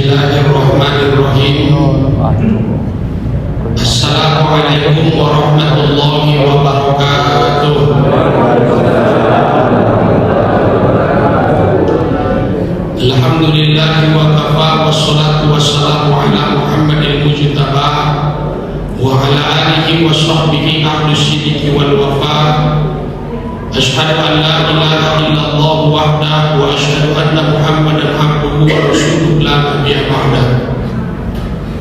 Bismillahirrahmanirrahim. Assalamualaikum warahmatullahi wabarakatuh. Alhamdulillahi wa kafa, wassalatu wassalamu ala Muhammadil mujtaba wa ala alihi wa sahbihi ahlus sidiki wal wafa. Asyhadu an la ilaha illallah wahdahu wa asyhadu anna Muhammadan abduhu wa rasuluhu la nabiyya ba'dahu.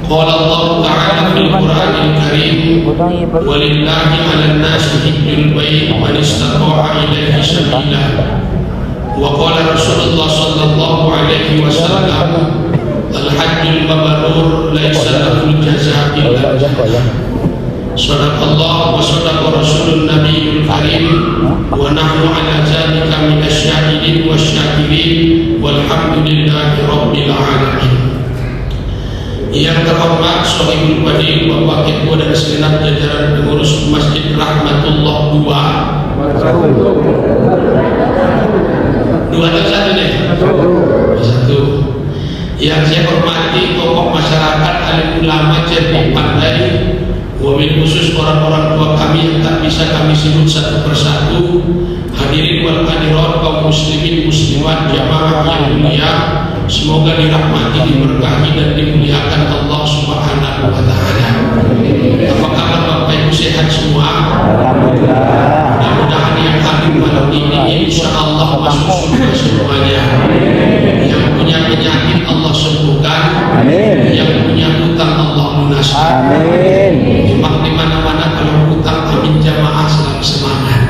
Qala Allah ta'ala fil Qur'anil Karim, walillahi 'alan nasi hajjul bait man istata'a ilaihi sabila. Wa qala Rasulullah sallallahu alaihi wasallam, al-hajjul mabrur laisa lahu jazaa illa jannah. Sadaqallah wa sadaqa rasulun nabiyul karim, wa nahnu ala zalika minasy syahidin wasyakirin walhamdulillahi rabbil alamin. Yang terhormat Sohibul Fadil Bapak Ketua dan segenap jajaran pengurus Masjid Rahmatullah 2 atau 1 nih? 1. Yang saya hormati tokoh masyarakat, alim ulama, cerdik pandai, wabil khusus orang-orang tua kami yang tak bisa kami sebut satu persatu, hadirin wal hadirat, kaum muslimin muslimat jamaah yang mulia, semoga dirahmati, diberkahi dan dimuliakan Allah Subhanahu wa taala. Apa kabar Bapak Ibu, sehat semua? Alhamdulillah. Mudah-mudahan yang hadir malam ini insyaallah masuk surga semuanya. Yang punya penyakit Allah sembuhkan. Amin. Yang punya hutang Allah lunaskan. Amin. Memang di mana-mana kalau hutang, amin jamaah, selalu semangat.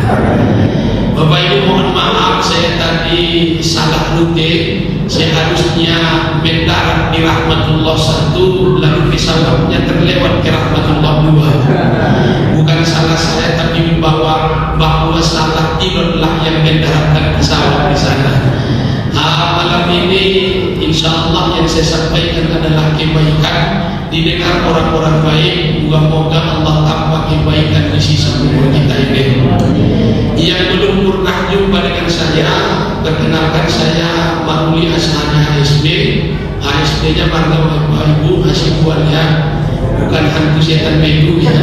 Bapak Ibu mohon maaf, saya tadi salah rute. Saya harusnya mendarat di Rahmatullah 1, lalu pesawatnya terlewat ke Rahmatullah 2. Bukan salah saya, tapi bahwa salah pilotlah yang mendaratkan pesawat di sana. Malam ini insya Allah yang saya sampaikan adalah kebaikan, didengar orang-orang baik. Moga-moga Allah tambah kebaikan di sisa umur kita ini. Yang belum pernah jumpa dengan saya, perkenalkan saya Maruli Asana ASB. ASB-nya bangga Bapak Ibu, Hasibuan ya, bukan hantu setan bego ya.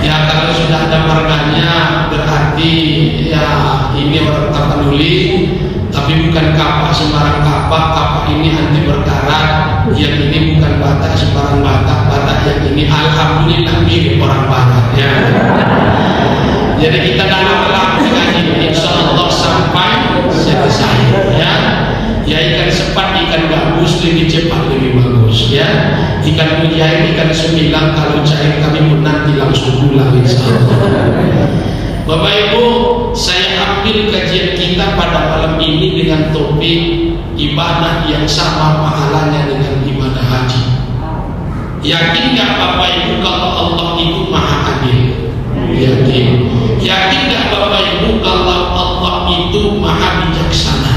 Ya kalau sudah ada marganya berarti ya ini orang Tapanuli, tapi bukan kapak sembarang kapak. Kapak ini anti berkarat, yang ini bukan Batak sembarang Batak. Batak yang ini alhamdulillah mirip orang Batak ya. Jadi kita dalam dengan ini insya Allah sampai selesai ya. Ya ikan sepat, ikan gabus lebih cepat lebih bagus ya. Ikan mujair, ikan sembilan, kalau cair kami pun nanti langsung pulang insya Allah. Bapak Ibu, saya ambil kajian kita pada malam ini dengan topik ibadah yang sama pahalanya dengan ibadah haji. Yakin gak Bapak Ibu kalau Allah itu maha adil? Yakin. Yakin gak Bapak Ibu kalau Allah itu maha bijaksana?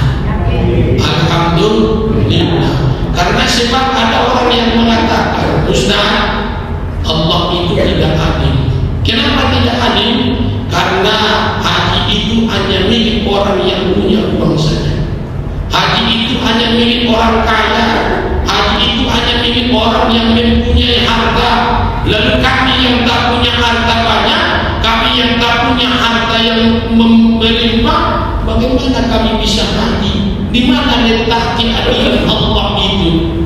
Alhamdulillah. Karena sebab ada orang yang mengatakan, Ustaz, Allah itu tidak adil. Kenapa tidak adil? Karena haji itu hanya milik orang yang punya uang saja. Haji itu hanya milik orang kaya. Haji itu hanya milik orang yang mempunyai harta. Lalu kami yang tak punya harta banyak, kami yang tak punya harta yang melimpah, bagaimana kami bisa haji? Di mana letak keadilan Allah itu?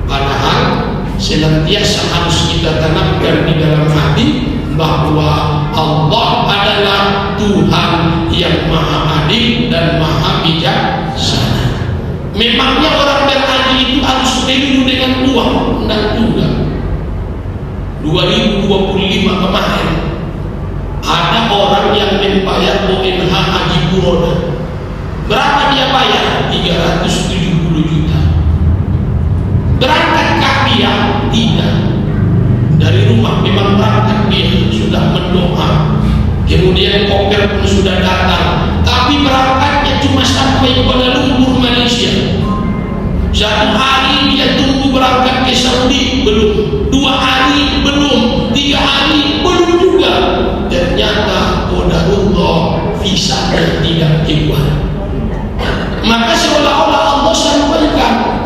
Padahal senantiasa harus kita tanamkan di dalam hati bahwa Allah adalah Tuhan yang maha adil dan maha bijaksana. Memangnya orang berhaji itu harus melulu dengan uang? Tidak juga. 2025 kemarin ada orang yang membayar ONH Haji Puroda. Berapa dia bayar? 370 juta. Berangkat kah dia? Tidak. Dari rumah memang berangkat dia, sudah mendoa. Kemudian koper pun sudah datang. Tapi berangkatnya cuma sampai Kuala Lumpur, Malaysia. 1 hari dia tunggu berangkat ke Saudi, belum. 2 hari, belum. 3 hari, belum juga. Ternyata qadarullah, visanya tidak keluar. Maka seolah-olah Allah sampaikan,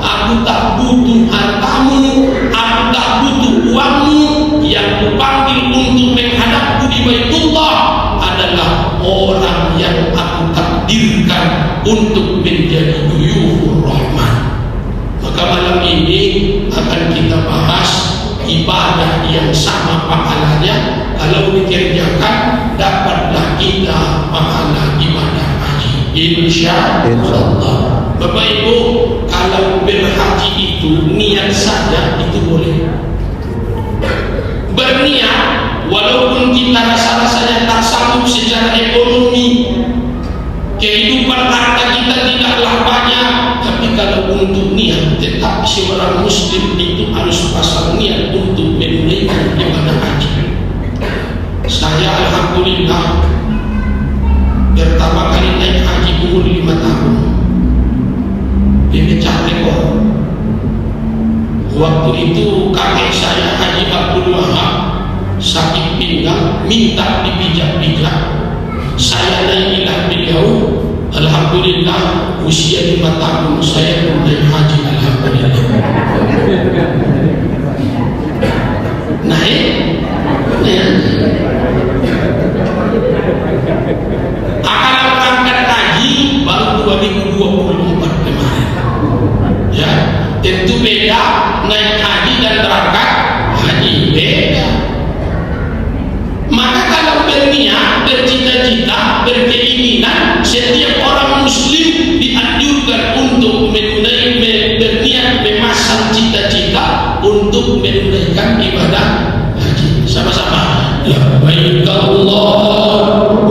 untuk menjadi duyufur rahman. Maka malam ini akan kita bahas ibadah yang sama pahalanya. Kalau dikerjakan dapatlah kita pahala ibadah haji, insya Allah. Bapak Ibu, kalau berhaji itu niat saja itu boleh. Berniat walaupun kita rasa-rasanya tak sanggup secara ekonomi, kehidupan harta kita tidaklah banyak, tapi kalau untuk niat, tetap seorang muslim itu harus pasang niat untuk menunaikan ibadah haji. Saya alhamdulillah pertama kali naik haji umur 5 tahun di Pecah Rekor. Waktu itu kakek saya Haji Abdul Wahab sakit pinggang, minta dipijak-pijak. Saya naikilah beliau. Alhamdulillah usia 5 tahun saya naik haji, alhamdulillah. Naik. Akan berangkat haji baru 2024 kemarin. Ya, tentu beda naik haji dan berangkat haji, beda. Maka kalau berniat, bercita-cita, berkeinginan, setiap orang muslim dianjurkan untuk berniat memasang cita-cita untuk menunaikan ibadah haji. Sama-sama. Labbaik Allahumma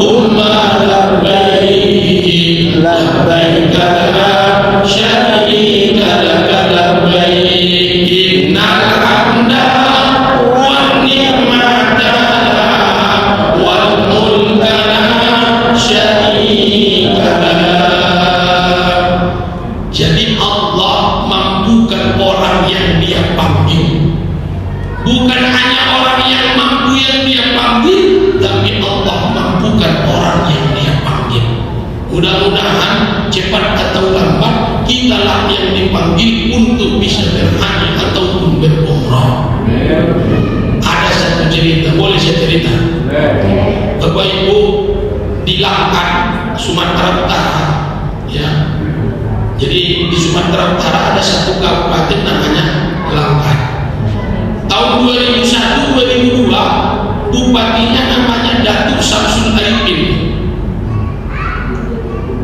labbaik, labbaik la syarika laka labbaik, innal hamda wan ni'mata wal mulka la syarika lak. Jadi Allah mampukan orang yang Dia panggil. Bukan hanya orang yang mampu yang Dia panggil, tapi Allah mampukan orang yang Dia panggil. Mudah-mudahan cepat atau lambat kitalah yang dipanggil untuk bisa berhaji ataupun berumrah. Ada satu cerita, boleh saya cerita? Bapak Ibu, di Langkat, Sumatera Utara, ya. Jadi di Sumatera Utara ada satu kabupaten namanya Langkat. Tahun 2001-2002 bupatinya namanya Datuk Samsul Arifin,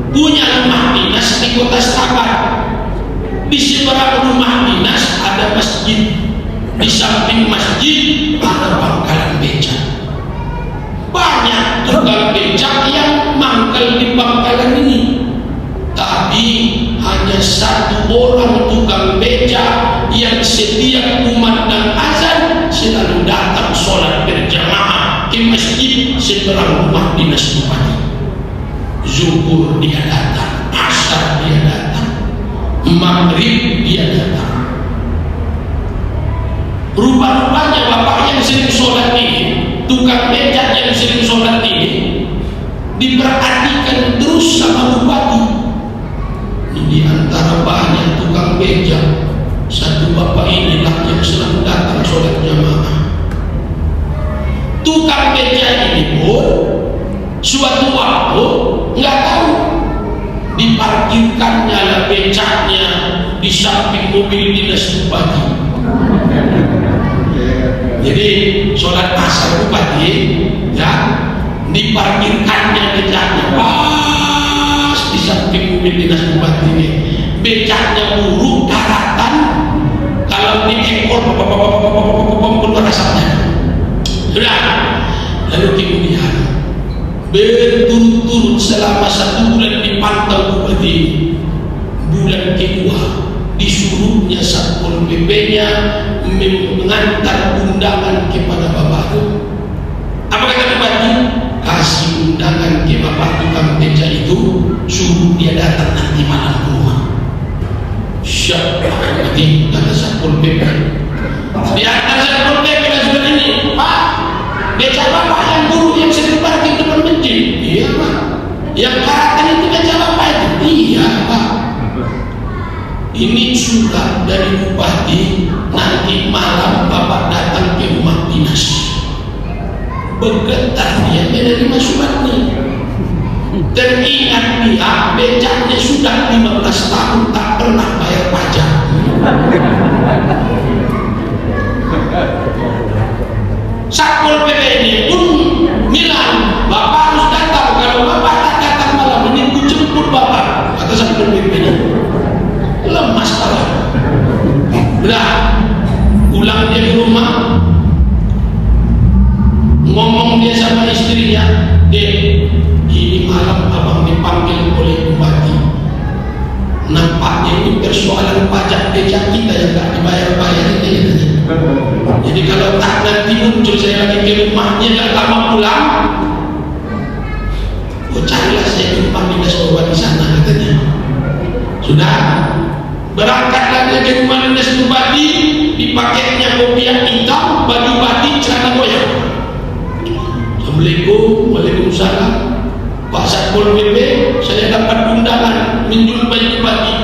punya rumah dinas di Kota Setabat. Di seberang rumah dinas ada masjid, di samping masjid ada pangkalan becak. Banyak tukang becak yang mangkal di pangkalan ini, tapi hanya satu orang tukang becak yang setiap kumandang azan selalu datang sholat berjamaah ke masjid seberang rumah dinas bupati. Zuhur dia datang, asar dia datang, maghrib dia datang. Rupa-rupanya bapak yang sering sholat ini, tukang becak yang sering sholat ini, diperhatikan terus sama bupati. Di antara banyak tukang becak, satu bapak inilah yang selalu datang sholat jamaah. Tukang becak ini pun suatu waktu nggak tahu diparkirkannya lah becaknya di samping mobil dinas bupati. Jadi sholat asar bupati, ya, diparkirkannya becaknya pas di samping mobil dinas bupati ini. Becaknya buruk daratan, kalau diekor keluar asapnya. Sudah, lalu kemudian berturut-turut selama 1 bulan dipantau bupati. Bulan kedua disuruhnya Satpol PP-nya mengantar undangan kepada bapak itu. Apa kata bupati? Kasih undangan ke bapak tukang becak itu, suruh dia datang nanti malam ke rumah. Siapa bupati? Kata Satpol PP. Di atas Satpol PP dan sudah ini, Pak, becak bapak yang buruk yang sering parkir depan masjid. Iya Pak. Yang karatan itu becak bapak itu. Iya Pak. Ini surat dari bupati, nanti malam bapak datang ke rumah dinas. Bergetar dia menerima suratnya. Teringat dia becaknya sudah 15 tahun tak pernah bayar pajak. Satpol PP ini pun bilang, Bapak harus datang. Kalau Bapak tak datang malam ini, ku jemput Bapak. Kata Satpol PP ini. Lemas kalah. Udah, pulang dia ke rumah, ngomong dia sama istrinya, Dek, ini malam abang dipanggil oleh bupati. Nampaknya itu persoalan pajak becak kita yang tak dibayar-bayar ini. Jadi kalau tak nanti muncul saya lagi ke rumahnya tak lama pulang, carilah saya ke rumah dinas bupati sana, katanya. Sudah, berangkatlah dia ke rumah dinas bupati, di paketnya kopiah hitam, baju batik, celana goyang. Assalamualaikum, waalaikumsalam. Pak Satpol PP, saya dapat undangan menjumpai bupati.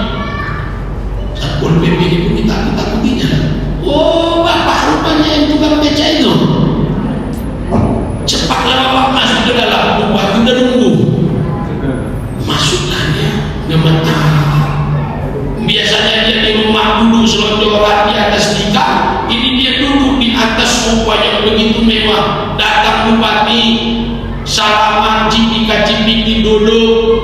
Satpol PP itu kita takutinya. Oh, Bapak rupanya yang tukang beca itu. Cepatlah Bapak masuk ke dalam, bupati udah nunggu. Masuklah dia, gemetar. Biasanya dia di rumah dulu selonjoran di atas tikar, ini dia duduk di atas sofa yang begitu mewah. Datang bupati, salaman, cipika-cipiki duduk.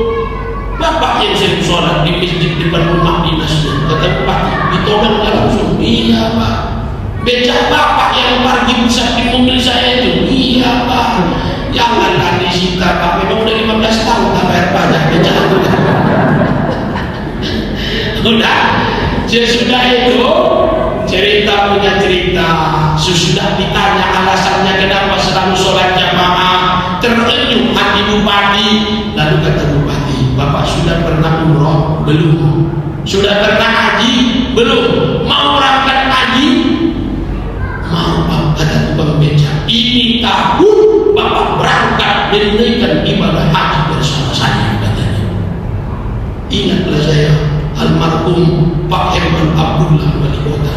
Bapak yang sering sholat di masjid depan rumah dinasnya, kata bupati, ditodong langsung. Iya Pak. Becak Bapak yang parkir besar di mobil saya itu. Iya Pak. Janganlah disita Pak, memang udah 15 tahun tak bayar pajak becak itu. Udah, sesudah itu cerita punya cerita. Sesudah ditanya alasannya kenapa selalu sholat jamaah, terenyuh hati bupati. Lalu kata bupati, Bapak sudah pernah umroh? Belum. Sudah pernah haji? Belum. Mau berangkat haji? Mau Pak, kata tukang beca. Ini tahun Bapak berangkat menunaikan ibadah haji bersama saya, katanya. Ingatlah saya almarhum Pak Herman Abdullah wali kota.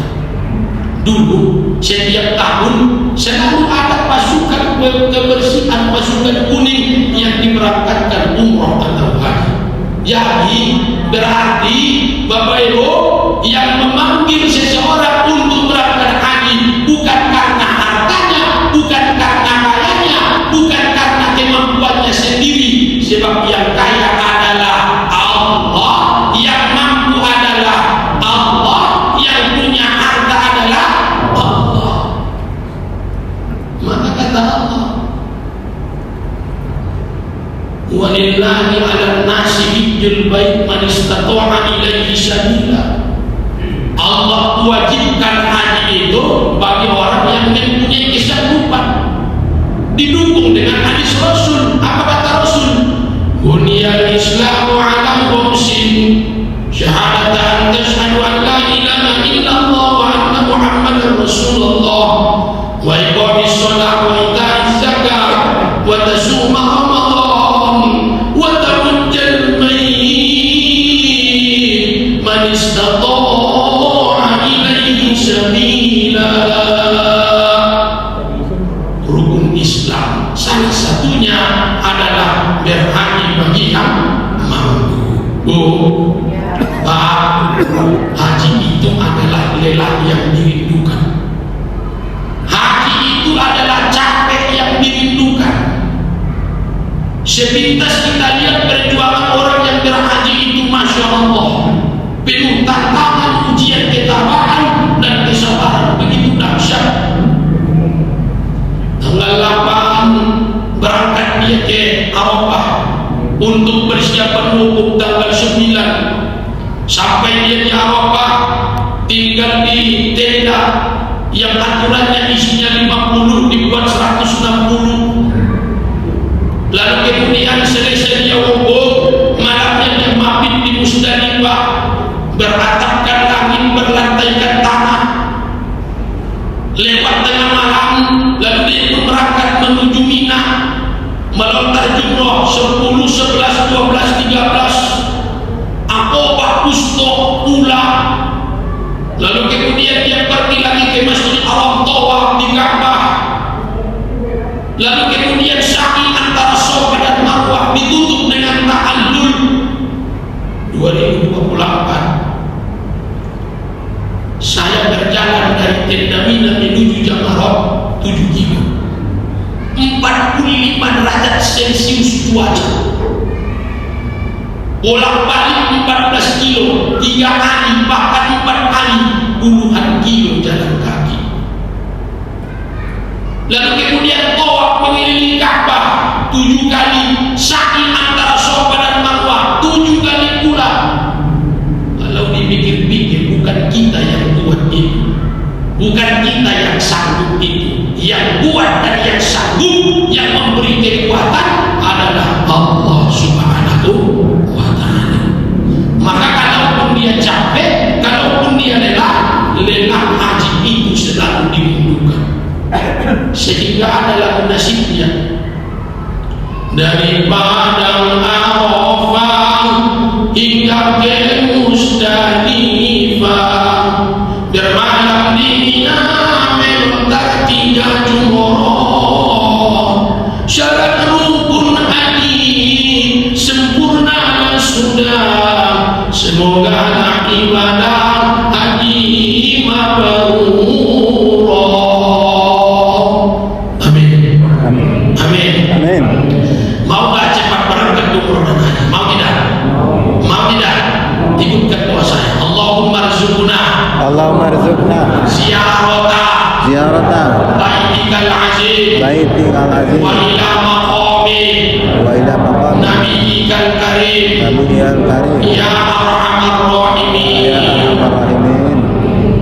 Dulu setiap tahun selalu ada pasukan kebersihan, pasukan kuning yang diberangkatkan umroh atau haji. Jadi berarti Bapak Ibu yang memanggil seseorang untuk berangkat haji bukan karena hartanya, bukan karena kayanya, bukan karena kemampuannya sendiri. Sebab yang kaya adalah Allah, yang mampu adalah Allah, yang punya harta adalah Allah. Maka kata Allah, walillahi 'alan nasi hijjul bait man istata'a ilaihi sabila. Allah wajibkan haji itu bagi orang yang mempunyai kesanggupan. Didukung dengan hadis Rasul. Apa kata Rasul? Buniyal Islamu 'ala khamsin, syahadatan tashhadu an la ilaha illallah wa anna Muhammadar Rasulullah, wa iqamis shalah wa ita'iz zakah wa tasuma Ramadan wa tahujjal bait man istata'a ilaihi sabila. Rukun Islam salah satunya adalah berhaji bagi yang mampu. Pak, haji itu adalah lelah yang dirindukan. Haji itu adalah capek yang dirindukan. Sepintas kita lihat perjuangan orang yang berhaji itu, Masya Allah, penuh tantangan, ujian ketabahan dan kesabaran begitu dahsyat. Tanggal 8 berangkat dia ke Arafah untuk persiapan wukuf tanggal 9. Sampai dia di Arafah, tinggal di tenda yang aturannya isinya 50 dibuat 160. Lalu kemudian selesai dia wukuf, malamnya dia mabit di Musdalifah, beratapkan langit, berlantaikan tanah. Lewat tengah malam, lalu dia pun berangkat menuju Mina, melontar jumroh 10, 11, 12, 13, Aqobah, Wusta, Ula. Lalu kemudian dia pergi lagi ke Masjid Haram, tawaf di Ka'bah, derajat Celcius cuaca, bolak-balik 14 kilo, 3 hari bahkan 4 hari, puluhan kilo jalan kaki. Lalu kemudian tawaf mengelilingi Ka'bah 7 kali, sa'i antara Safa dan Marwah 7 kali pula. Kalau dipikir-pikir, bukan kita yang buat itu, bukan kita yang sanggup itu. Yang kuat dan yang sanggup, yang memberi kekuatan adalah Allah Subhanahu wa ta'ala. Maka kalaupun dia capek, kalaupun dia lelah haji itu selalu dimunduhkan. Sehingga adalah nasibnya dari Padang Arafah hingga ke Musdalifah, bermalam di Mina melontar 3 jumroh, syarat rukun haji sempurna sudah, semoga ibadah haji mabrur. Amin. Amin. Amin. Amin. Mau gak cepat berangkat umroh dan haji? Mau tidak? Mau tidak? Ikutkan doa saya. Allahumma rzuqna ziyarata baitikal azim wa ila maqami nabiyyikal karim ya arhamar rahimin.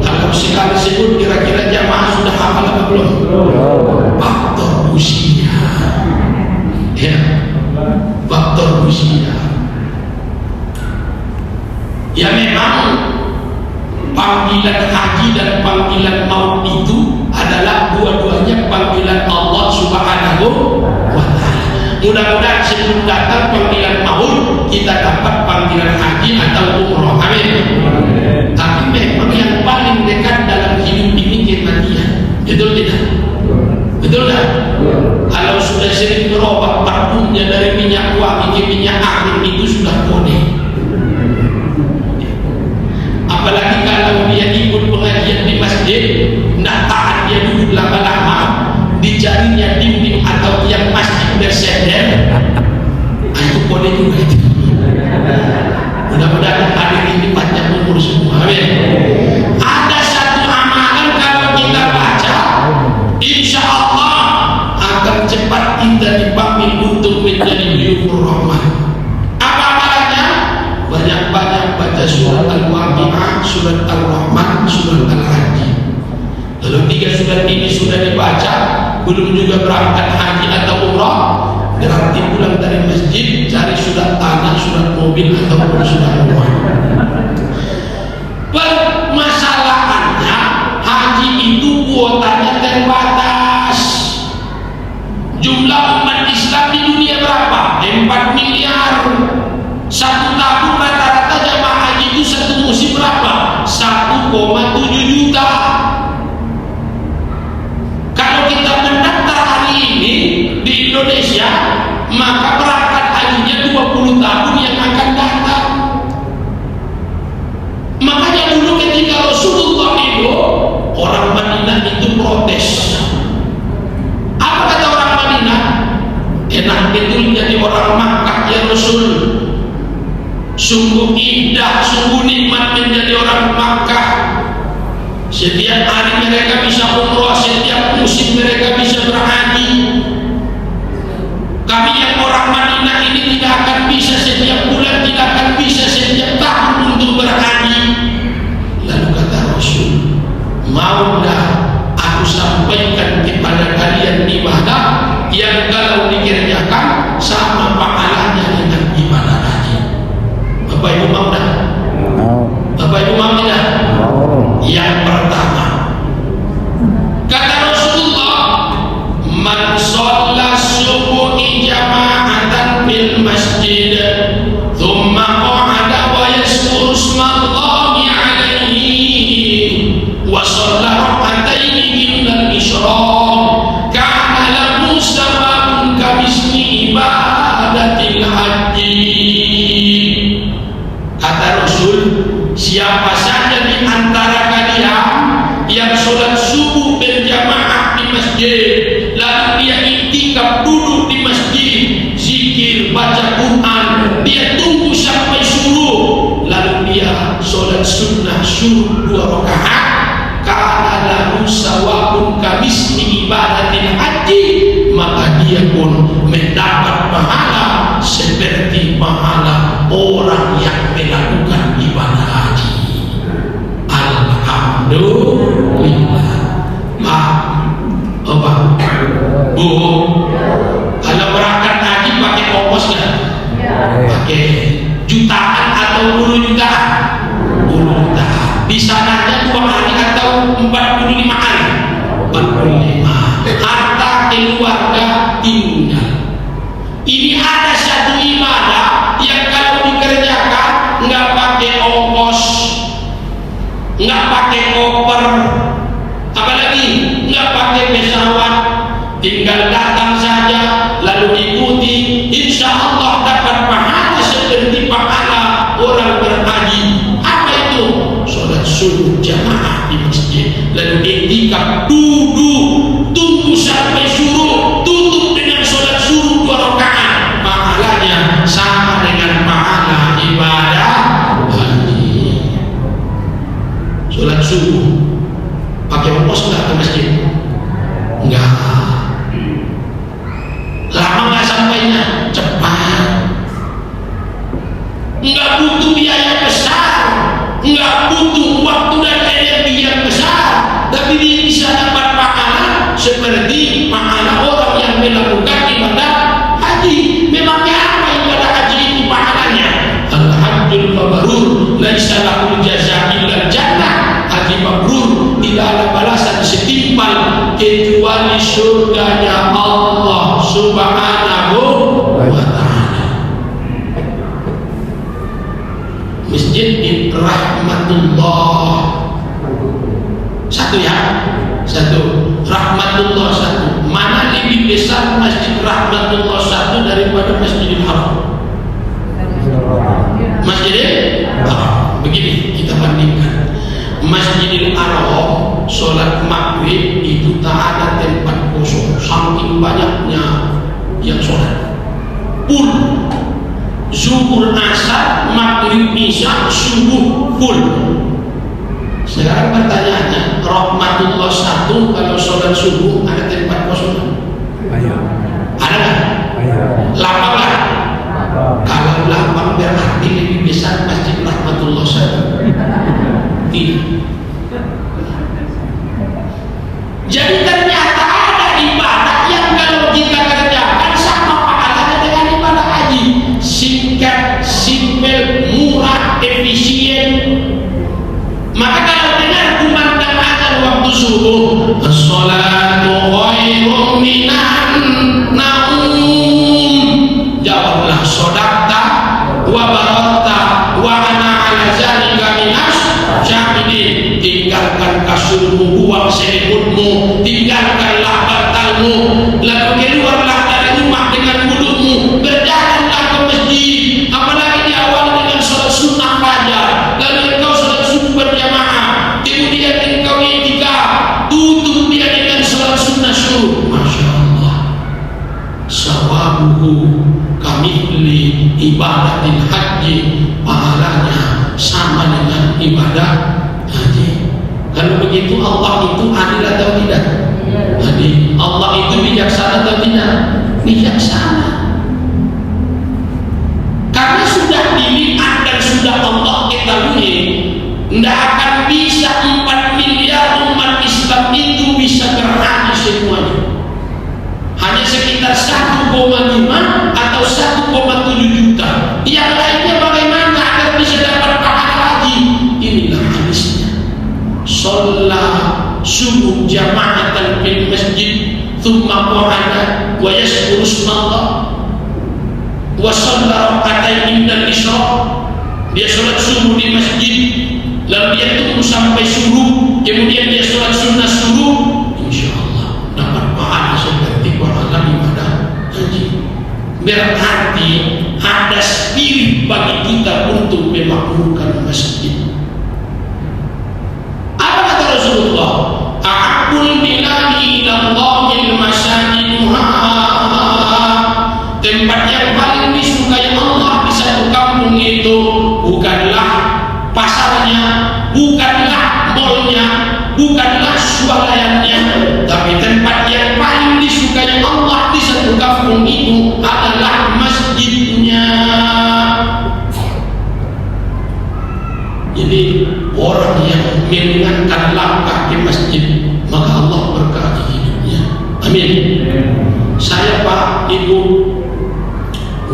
Kalau sekali sebut kira-kira jamaah sudah hafal apa belum? Faktor usia. Ya, faktor usia. Ya memang panggilan haji dan panggilan maut itu adalah dua-duanya panggilan Allah Subhanahu wa ta'ala. Mudah-mudahan sebelum datang panggilan maut kita dapat panggilan haji atau umroh. Amin. Tapi memang yang paling dekat dalam hidup ini kematian. Betul tidak? Betul tak? Kalau sudah sering berobat parfumnya dari minyak wangi ke minyak angin itu sudah kode. Apalagi kalau dia ikut pengajian di masjid, tidak tahan dia duduk lama-lama, di jarinya dinding atau tiang masjid bersender, itu kode juga itu. Mudah-mudahan hadir ini panjang umur semua. Amin. Ada satu amalan kalau kita baca, insya Allah akan cepat kita dipanggil untuk menjadi Yufur Rahman. Apa amalannya? Banyak-banyak baca surat Al-Waqi'ah, surat Al-Rahman, surat Al-Hajj. Kalau 3 surat ini sudah dibaca, belum juga berangkat haji atau umrah, berarti pulang dari masjid cari surat tanah, surat mobil ataupun surat rumah. Permasalahannya haji itu kuotanya terbatas. Jumlah umat Islam di dunia berapa? 4 miliar. 1 tahun rata-rata jamaah haji itu 1 musim berapa? 1,7 juta. Kalau kita mendaftar hari ini di Indonesia, maka berangkat hajinya 20 tahun yang akan datang. Makanya dulu ketika Rasulullah itu, orang Madinah itu protes. Apa kata orang Madinah? Enak betul jadi orang Makkah ya Rasul. Sungguh indah, sungguh nikmat menjadi orang Makkah. Setiap hari mereka bisa umroh, setiap musim mereka bisa berhaji. Kami yang orang Madinah ini tidak akan bisa setiap bulan, tidak akan bisa setiap tahun untuk berhaji. Lalu kata Rasul, maulah aku sampaikan kepada kalian ibadah yang kalau dikerjakan sama pahalanya dengan ibadah haji. Bapak Ibu mau dah? Bapak Ibu mau tidak? Yang pertama, kata Rasulullah, man shalla subuhi jama'atan fil masjid thumma qa'ada wa yashkuru ismallahi alaihi wa shalla rak'ataini indal isyraq kana lahu sawabun kamisli ibadatil haji. Kata Rasul, siapa saja di antara kalian yang sholat subuh berjamaah di masjid lalu dia iktikaf, duduk di masjid, zikir, baca Quran, dia tunggu sampai suruh, lalu dia sholat sunnah suruh 2 rakaat, kana lahu sawabun kamisli ibadatil haji, maka dia pun mendapat pahala seperti pahala orang yang melakukan ibadah haji. Alhamdulillah. Bu, kalau berangkat haji pakai ongkos nggak? Pakai jutaan atau 10 jutaan? 10 jutaan. Di sananya 2 hari atau 45 hari? 45. Harta keluarga tinggal. Ini ada satu ibadah yang kalau dikerjakan nggak pakai ongkos, nggak pakai koper, apalagi nggak pakai pesawat, tinggal datang saja lalu ikuti, insya Allah dapat pahala seperti pahala orang berhaji. Apa itu? Sholat subuh jamaah di masjid, lalu iktikaf, duduk tunggu sampai suruh, tutup dengan sholat suruh 2 rakaat, pahalanya sama dengan pahala ibadah haji. Sholat subuh pakai ongkos nggak ke masjid? Enggak. Lama nggak sampainya? Cepat. Nggak butuh biaya besar, nggak butuh waktu dan energi yang besar, tapi dia bisa dapat pahala seperti pahala orang yang melakukan ibadah haji. Memangnya apa ibadah haji itu pahalanya? Al-hajjul mabrur laisa lahu jazaa'un illa jannah. Haji mabrur tidak ada balasan setimpal kecuali surganya Allah Subhanahu wa ta'ala. Masjid Rahmatullah satu ya, satu Rahmatullah satu. Mana lebih besar Masjid Rahmatullah satu daripada Masjidil Haram? Masjidil Haram. Begini kita bandingkan. Masjidil Haram sholat maghrib itu tak ada tempat kosong, saking banyaknya yang sholat. Full. Zuhur, asar, maghrib, isya, subuh full. Sekarang pertanyaannya, Rahmatullah satu kalau sholat subuh ada tempat kosong? Ada nggak? Lapang lah. Kalau lapang berarti lebih besar Masjid Rahmatullah satu. Tidak. Jadi ternyata ada ibadah yang kalau kita kerjakan sama pahalanya dengan ibadah haji. Singkat, simpel, murah, efisien. Maka kalau dengar kumandang azan waktu subuh, as-salatu khairun minan naum, jawablah sodaqta wa barata wa ana ala zalika minas syahidin. Tinggalkan kasurmu, buang selimutmu, tinggalkanlah bantalmu, lalu keluarlah dari rumah dengan wudhumu, berjalanlah ke masjid, apalagi diawali dengan sholat sunnah fajar, lalu engkau sholat subuh berjamaah, kemudian engkau iktikaf, tutup dia dengan sholat sunnah subuh. Masya Allah, sawabuhu kamithli ibadatil haji, pahalanya sama dengan ibadah haji. Kalau begitu Allah itu adil atau tidak? Adil. Allah itu bijaksana atau tidak? Bijaksana. Karena sudah dilihat dan sudah Allah ketahui, tidak akan bisa 4 miliar umat Islam itu bisa berhaji semuanya. Hanya sekitar 1,5 atau 1,7 juta. Yang lainnya bagaimana agar bisa dapat pahala haji? Inilah hadisnya. Sholat subuh jama'atan fil masjid, thumma qa'ada wa yashkuru ismallah wa shalla raka'atain minal isyraq. Dia sholat subuh di masjid, lalu dia tunggu sampai subuh, kemudian dia sholat sunnah subuh, insya Allah dapat pahala seperti pahala ibadah haji. Berarti ada spirit bagi kita untuk memakmurkan masjid. Rasulullah, a'abul biladi ila Allahil masajiduha meringankan langkah ke masjid, maka Allah berkati hidupnya. Amin. Saya Pak Ibu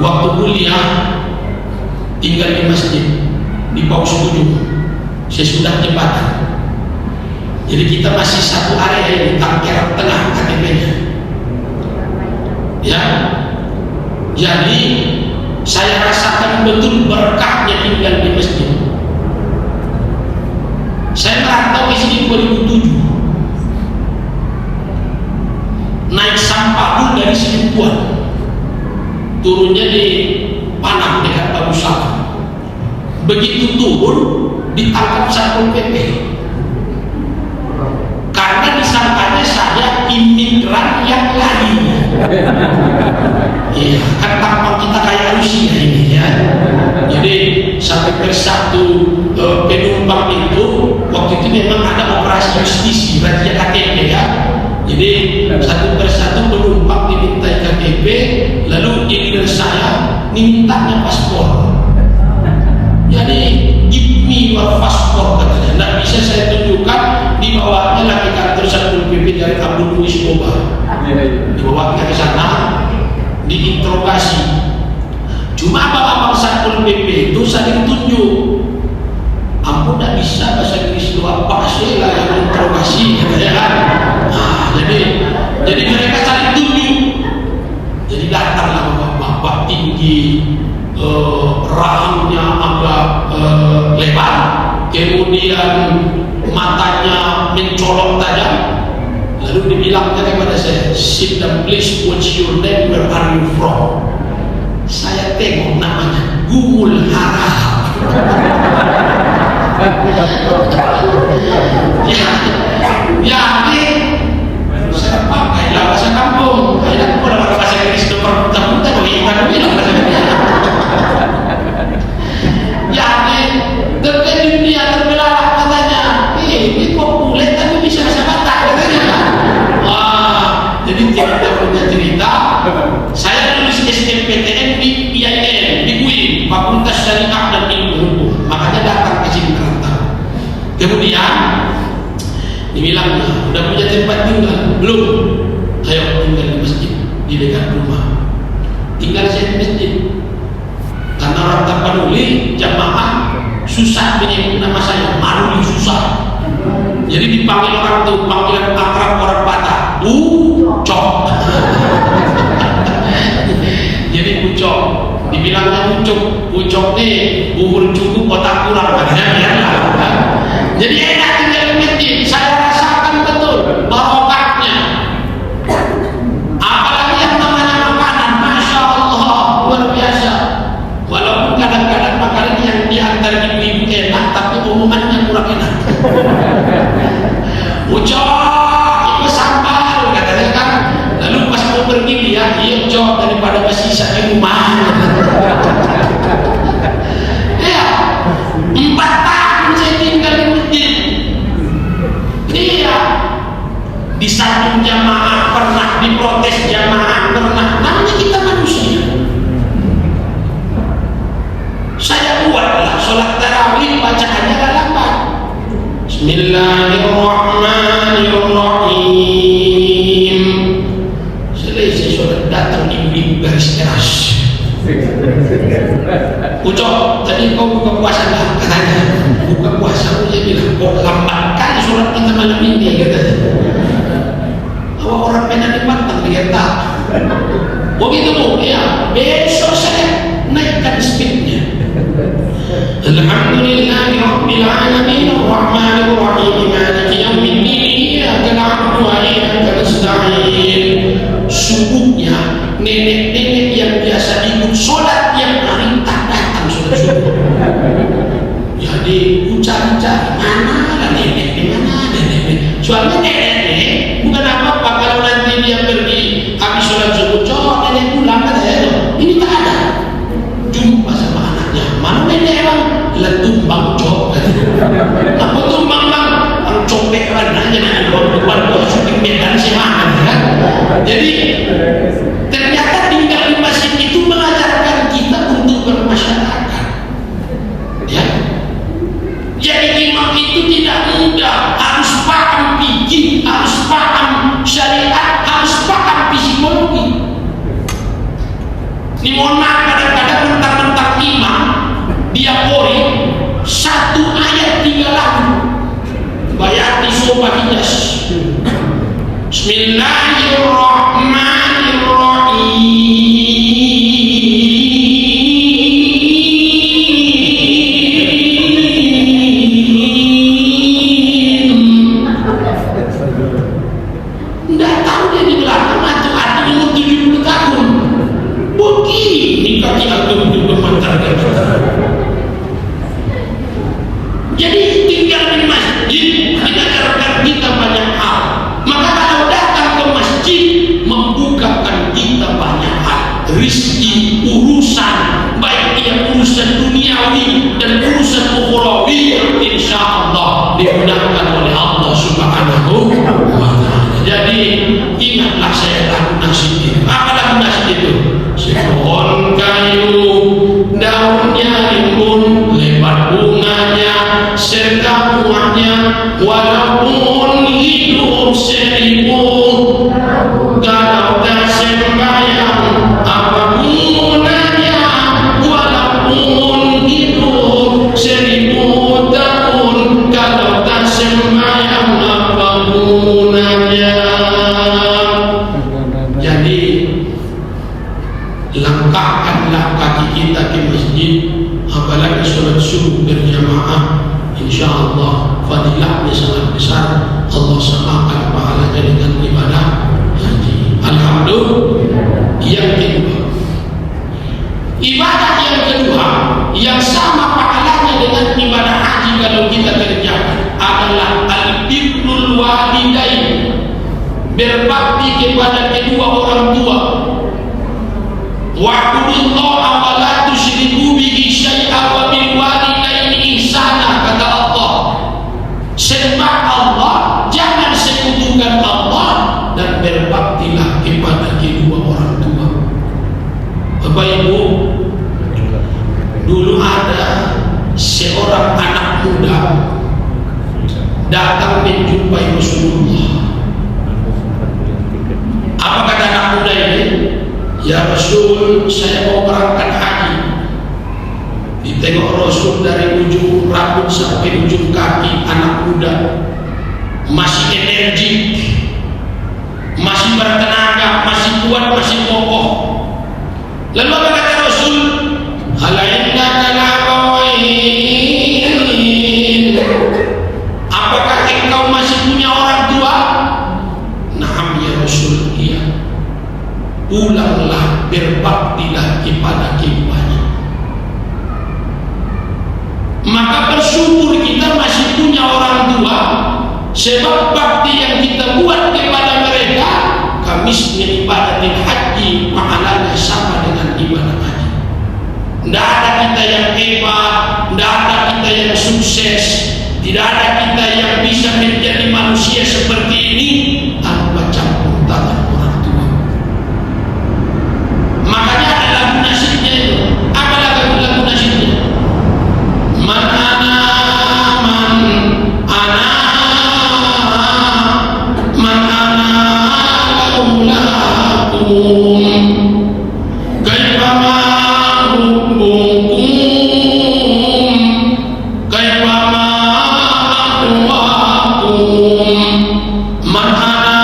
waktu kuliah tinggal di masjid di Paus Ujung, sesudah jembatan. Jadi kita masih satu area ini, Tangkera Tengah KTP-nya. Ya, jadi saya rasakan betul berkahnya tinggal di masjid. Saya merantau ke sini 2007, naik sampah pun dari Sibuan, turunnya di Panang dekat Babu Salam. Begitu turun ditangkap Satpol PP karena disangkanya saya imigran yang lari. Iya, kan tampang kita kayak Rusia ini ya. Jadi sampai persatu penumpang itu waktu itu memang ada operasi justisi razia KTP ya. Jadi satu persatu penumpang dimintai KTP, lalu giliran saya mintanya paspor. Jadi give me your passport katanya. Tidak bisa saya tunjukkan, dibawanya lagi kantor Satpol PP dari Abdul Muiz Koba. Dibawa ke sana, diinterogasi. Cuma abang-abang Satpol PP itu saling tunjuk. Ampun, tidak bisa bahasa Inggris itu apa sih lah yang interogasi, ya kan? Nah, jadi mereka saling tunjuk. Jadi datanglah bapak-bapak tinggi, rahangnya agak lebar, kemudian matanya mencolok tajam. Lalu dibilangkan kepada saya, sit down please, what's your name, where are you from? Saya tengok namanya Gumul Harahap. Jadi saya pakai bahasa kampung, saya pun bahasa Inggris itu perbuta-buta bagaimana bilang bahasa Inggris. Jadi dunia terbelah katanya, ini kok kulit tapi bisa bahasa Batak katanya. Wah, jadi kita punya cerita. Saya lulus SNMPTN di IAIN, di UIN, Fakultas Syariah dan Ilmu Hukum. Makanya datang ke sini merantau. Kemudian dibilangnya, udah punya tempat tinggal? Belum. Ayo tinggal di masjid, di dekat rumah. Tinggal saya di masjid. Karena orang Tapanuli, jamaah susah menyebut nama saya, Manuli susah. Jadi dipanggil orang tuh, panggilan akrab orang Batak, Ucok. Jadi Ucok, dibilangnya Ucok nih, umur cukup otak kurang katanya biarlah. Jadi enak tinggal di masjid, saya rasakan betul barokahnya. Apalagi yang namanya makanan, masya Allah luar biasa. Walaupun kadang-kadang makanan yang diantar ibu-ibu enak, tapi omongannya kurang enak. Ucok, itu sambal katanya kan. Lalu pas mau pergi dia, iya Ucok, daripada masih sisa di rumah. Ya, 4 tahun saya tinggal di masjid. Iya, di samping jamaah pernah diprotes, jamaah pernah. Namanya kita manusia. Saya buatlah sholat tarawih, bacaannya gak lambat. Bismillahirrahmanirrahim. Selesai sholat, datang ibu-ibu garis keras. Ucok, tadi kau buka puasa gak? Katanya buka puasa. Saya bilang, kok lambat kali sholat kita malam ini, katanya. Awak orang Medan di Batang ternyata. Begitu Bu, ya. Besok saya naikkan speednya. Alhamdulillahi Rabbil Alamin, Ar-Rahmanir Rahim, Maliki Yaumiddin, Iyyaka na'budu wa iyyaka nasta'in. Subuhnya nenek-nenek yang biasa ikut sholat yang hari tak datang sholat subuh. Jadi cari-cari mana ada nenek, di mana ada nenek. Soalnya nenek bukan apa-apa kalau nanti dia pergi habis sholat subuh, coba nenek pulang kan ya, ini tak ada. Jumpa sama anaknya, mana nenek bang? Letumbang cok. Apa tumbang bang? Ang copek kan aja nanti buat syuting Medan sih mana kan? Jadi ternyata tinggal di masjid itu mengajarkan kita untuk bermasyarakat. Ya. Jadi imam itu tidak mudah Ini mohon maaf, kadang-kadang mentang-mentang imam dia kori satu ayat 3 lagu bayati sobahinas. Bismillahirrahmanirrahim. Nggak tahu dia di belakang atu-atu umur 70 tahun. Begini kaki agung juga mantarkan. Jadi tinggal di masjid mengajarkan kita banyak hal. Maka kalau datang ke masjid membukakan kita banyak hal. Rizki, urusan, baik ia urusan duniawi dan urusan ukhrawi, insya Allah dimudahkan oleh Allah Subhanahu wa Ta'ala. Jadi ingatlah saya lagu nasyid itu. Apa lagu nasyid itu? Sepohon kayu daunnya rimbun, lebat bunganya serta buahnya, walaupun hidup 1000 kalau tak sembahyang apa gunanya, walaupun hidup 1000 tahun kalau tak sembahyang apa gunanya. Jadi langkahkanlah kaki kita ke masjid, apalagi sholat subuh berjamaah. Insya Allah fadilahnya sangat besar. Allah samakan pahalanya dengan ibadah haji. Alhamdulillah. Yang kedua, ibadah yang kedua yang sama pahalanya dengan ibadah haji kalau kita kerjakan adalah al-birrul walidain, berbakti kepada kedua orang tua. Wa'budullaha wa la tusyriku bihi syai'an wa bil walidaini ihsana, kata Allah. Sembah Allah, jangan sekutukan Allah, dan berbaktilah kepada kedua orang tua. Bapak Ibu, dulu ada seorang anak muda datang menjumpai Rasulullah. Apa kata anak muda ini? Ya Rasul, saya mau berangkat haji. Ditengok Rasul dari ujung rambut sampai ujung kaki, anak muda, masih energik, masih bertenaga, masih kuat, masih kokoh. Lalu apa kata Rasul? Apakah engkau masih punya orang tua? Naam ya Rasul, iya. Pulanglah, berbaktilah kepada keduanya. Maka bersyukur kita masih punya orang tua, sebab bakti yang kita buat kepada mereka, kamisnya ibadah haji pahalanya sama dengan ibadah haji. Tidak ada kita yang hebat, tidak ada kita yang sukses, tidak ada kita yang bisa menjadi manusia seperti ini tanpa campur tangan orang tua. Makanya ada lagu nasyidnya itu. Apa lagu nasyidnya? Man ana laulakum kaifama hubbukum kaifama ahwakum man ana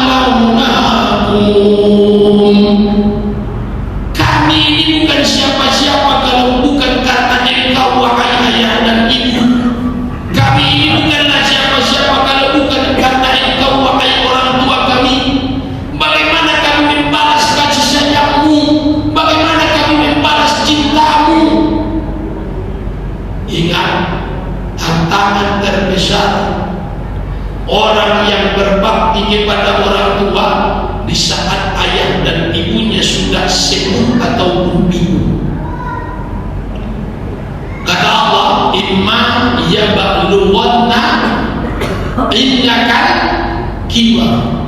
laulakum. Kami ini bukan siapa-siapa kalau bukan karena engkau wahai ayah dan ibu. Kami ini bukanlah siapa-siapa kalau bukan karena engkau wahai orang tua kami. Bagaimana kami membalas kasih sayangmu? Bagaimana kami membalas cintamu? Ingat, tantangan terbesar orang yang berbakti kepada orang tua di saat ayah dan ibunya sudah sepuh ataupun bingung. Kata Allah, imma yablughanna indaka kibar.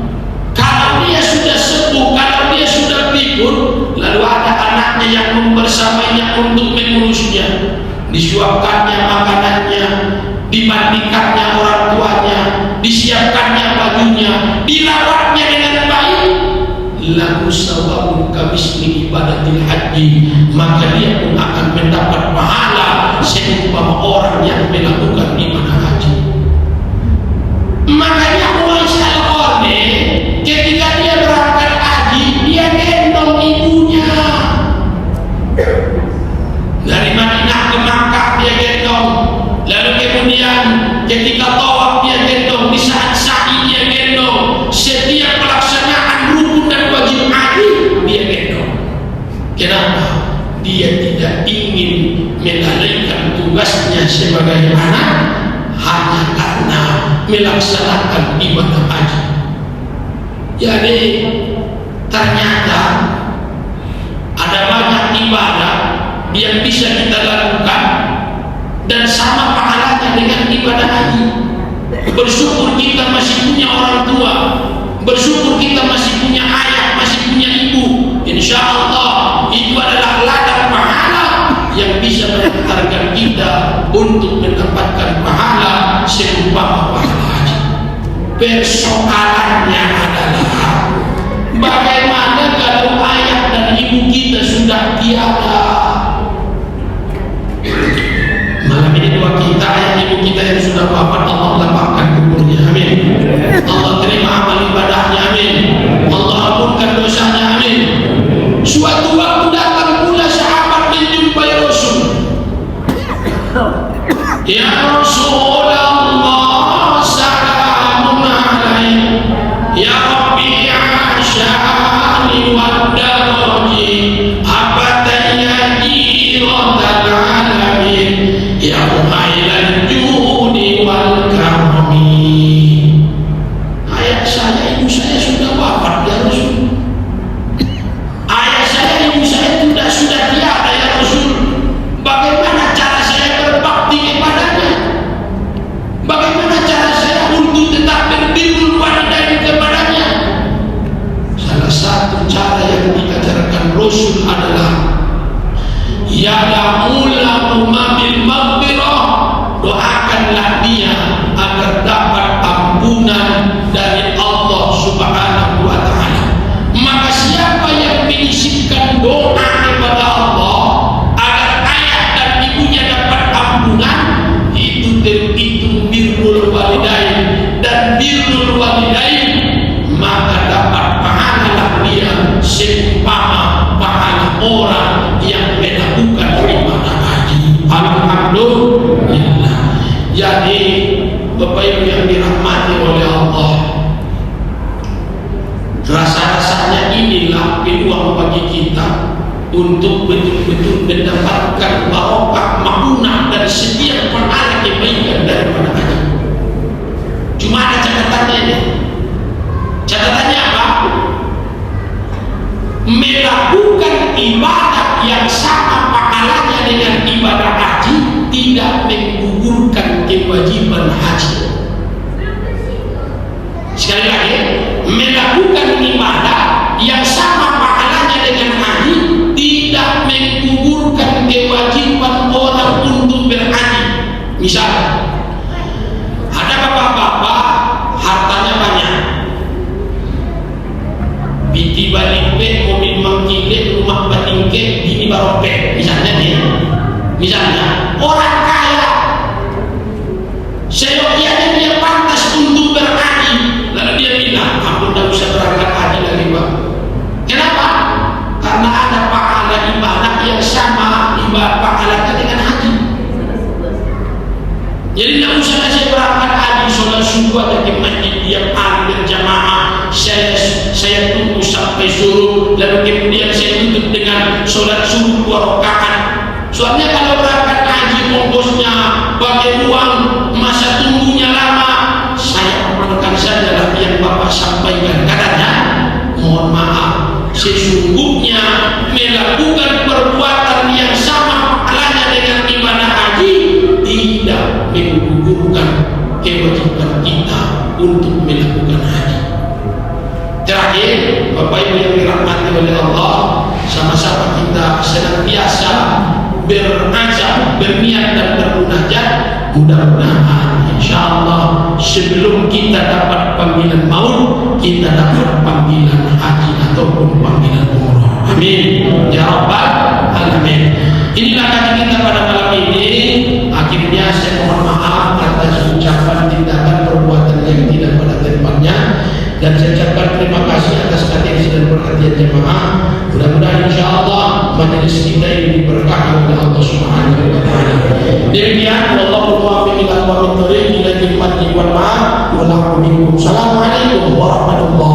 Kalau dia sudah sepuh, kalau dia sudah pikun, lalu ada anaknya yang membersamainya untuk mengurusnya, disuapkannya makanannya, dimandikannya orang tuanya, disiapkannya bajunya, lahu sawabun kamisli ibadatil haji, maka dia pun akan mendapat pahala seumpama orang yang melakukan ibadah haji. Makanya Uwais Al-Qarni ketika dia berangkat haji, dia gendong ibunya. Dari Madinah ke Makkah dia gendong, lalu kemudian ketika tawaf dia gendong, di saat sa'i dia gendong, setiap pelaksanaan rukun dan wajib haji dia gendong. Kenapa? Dia tidak ingin melalaikan tugasnya sebagai anak hanya karena melaksanakan ibadah haji. Jadi ternyata ada banyak ibadah yang bisa kita lakukan dan sama pahalanya dengan ibadah haji. Bersyukur kita masih punya orang tua, bersyukur kita masih punya ayah, masih punya ibu. Insya Allah itu adalah ladang pahala yang bisa mengantarkan kita untuk mendapatkan pahala seumpama pahala haji. Persoalannya adalah bagaimana kalau ayah dan ibu kita sudah tiada. Malam ini doa kita, ayah ibu kita yang sudah wafat, Allah lapangkan kuburnya, amin. Allah terima amal ibadahnya, amin. Allah ampunkan dosanya, amin. Suatu waktu datang pula sahabat menjumpai Rasul. Ya Rasulullah, salamun alaik, ya Rabbi asyani wa daraji, abatayani rotal alamin, ya muhailan judi wal karami. Ayah saya, ibu saya sudah wafat ya Rasul. Ayah saya, ibu saya sudah tiada ya Rasul. Bagaimana cara saya berbakti kepadanya? Bagaimana cara saya untuk tetap berbirrul walidain kepadanya? Salah satu cara yang diajarkan Rasul adalah ya da'ulahu bil maghfirah, doakanlah dia agar dapat ampunan dari Allah Subhanahu wa ta'ala. Maka siapa yang menyisipkan doa kepada Allah agar ayah dan ibunya dapat ampunan, itu terhitung birrul walidain, dan birrul walidain maka dapat pahala dia seumpama pahala orang yang melakukan ibadah haji. Alhamdulillah. Jadi Bapak Ibu yang dirahmati oleh Allah, rasa-rasanya inilah peluang bagi kita untuk betul-betul mendapatkan barokah maunah dari setiap pahala kebaikan daripada haji. Cuma ada catatannya ini. Catatannya apa? Melakukan ibadah yang sama pahalanya dengan ibadah haji tidak menggugurkan kewajiban haji. Sekali lagi, melakukan ibadah yang sama pahalanya dengan haji tidak menggugurkan kewajiban orang untuk berhaji. Misalnya, ada bapak-bapak hartanya banyak, biti balik mobil mangkile, rumah batingke, bini barope, misalnya dia. Misalnya orang kaya, seyogianya dia pantas untuk berhaji, lalu dia bilang, aku tidak usah berangkat haji lagi Pak. Kenapa? Karena ada pahala ibadah yang sama ibadah pahalanya dengan haji. Jadi tidak usah saya berangkat haji, sholat subuh atau di masjid tiap hari berjamaah, saya tunggu sampai suruh, lalu kemudian saya tutup dengan sholat subuh 2 rakaat. Soalnya kalau berangkat haji ongkosnya pakai uang, masa tunggunya lama. Saya amalkan saja yang Bapak sampaikan. Katanya, mohon maaf, sesungguhnya melakukan perbuatan yang sama pahalanya dengan ibadah haji tidak menggugurkan kewajiban kita untuk melakukan haji. Terakhir, Bapak Ibu yang dirahmati oleh Allah, sama-sama kita senantiasa berazam, berniat dan bermunajat. Mudah-mudahan insyaallah sebelum kita dapat panggilan maut, kita dapat panggilan haji atau ataupun panggilan umrah. Amin ya rabbal alamin. Inilah kaji kita pada malam ini. Akhirnya saya mohon maaf atas ucapan, tindakan, perbuatan yang tidak pada tempatnya, dan saya ucapkan terima kasih atas atensi dan perhatian jemaah. Mudah-mudahan insyaallah majelis kita ini diberkahi oleh Allah Subhanahu wa taala. Demikian, wallahu muwaffiq ila aqwamit thoriq ila hikmati wal ma'ad wa la. Assalamualaikum warahmatullahi